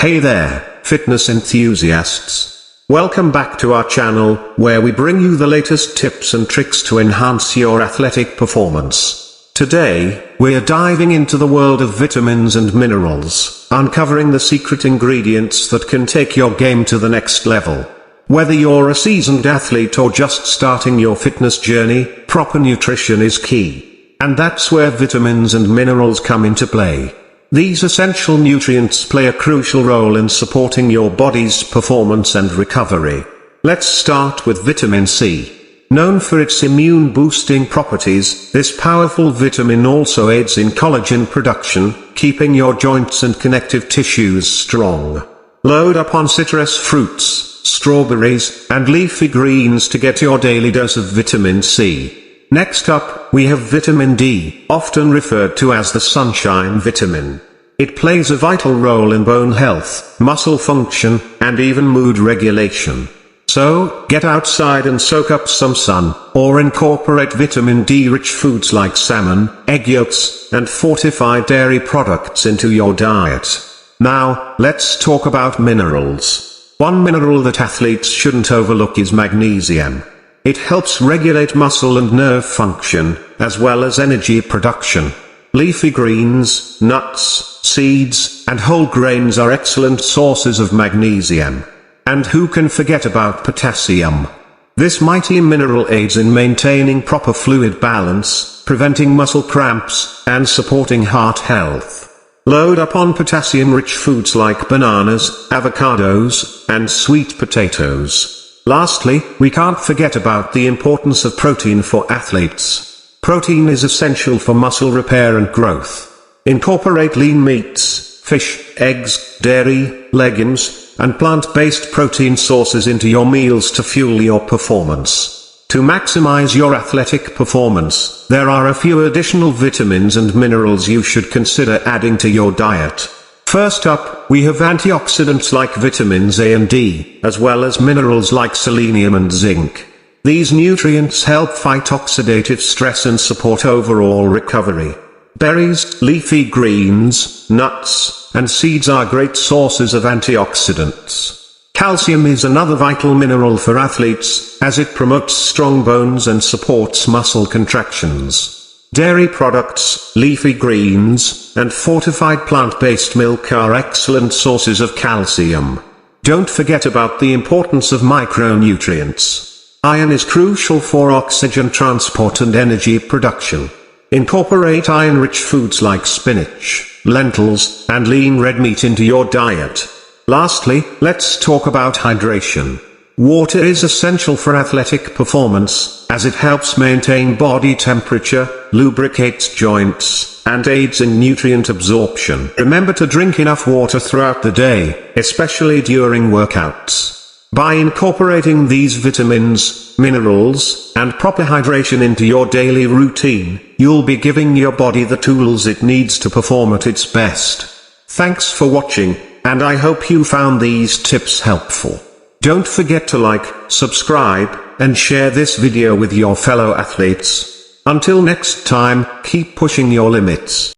Hey there, fitness enthusiasts. Welcome back to our channel, where we bring you the latest tips and tricks to enhance your athletic performance. Today, we're diving into the world of vitamins and minerals, uncovering the secret ingredients that can take your game to the next level. Whether you're a seasoned athlete or just starting your fitness journey, proper nutrition is key. And that's where vitamins and minerals come into play. These essential nutrients play a crucial role in supporting your body's performance and recovery. Let's start with vitamin C. Known for its immune-boosting properties, this powerful vitamin also aids in collagen production, keeping your joints and connective tissues strong. Load up on citrus fruits, strawberries, and leafy greens to get your daily dose of vitamin C. Next up, we have vitamin D, often referred to as the sunshine vitamin. It plays a vital role in bone health, muscle function, and even mood regulation. So, get outside and soak up some sun, or incorporate vitamin D-rich foods like salmon, egg yolks, and fortified dairy products into your diet. Now, let's talk about minerals. One mineral that athletes shouldn't overlook is magnesium. It helps regulate muscle and nerve function, as well as energy production. Leafy greens, nuts, seeds, and whole grains are excellent sources of magnesium. And who can forget about potassium? This mighty mineral aids in maintaining proper fluid balance, preventing muscle cramps, and supporting heart health. Load up on potassium-rich foods like bananas, avocados, and sweet potatoes. Lastly, we can't forget about the importance of protein for athletes. Protein is essential for muscle repair and growth. Incorporate lean meats, fish, eggs, dairy, legumes, and plant-based protein sources into your meals to fuel your performance. To maximize your athletic performance, there are a few additional vitamins and minerals you should consider adding to your diet. First up, we have antioxidants like vitamins A and D, as well as minerals like selenium and zinc. These nutrients help fight oxidative stress and support overall recovery. Berries, leafy greens, nuts, and seeds are great sources of antioxidants. Calcium is another vital mineral for athletes, as it promotes strong bones and supports muscle contractions. Dairy products, leafy greens, and fortified plant-based milk are excellent sources of calcium. Don't forget about the importance of micronutrients. Iron is crucial for oxygen transport and energy production. Incorporate iron-rich foods like spinach, lentils, and lean red meat into your diet. Lastly, let's talk about hydration. Water is essential for athletic performance, as it helps maintain body temperature, lubricates joints, and aids in nutrient absorption. Remember to drink enough water throughout the day, especially during workouts. By incorporating these vitamins, minerals, and proper hydration into your daily routine, you'll be giving your body the tools it needs to perform at its best. Thanks for watching, and I hope you found these tips helpful. Don't forget to like, subscribe, and share this video with your fellow athletes. Until next time, keep pushing your limits.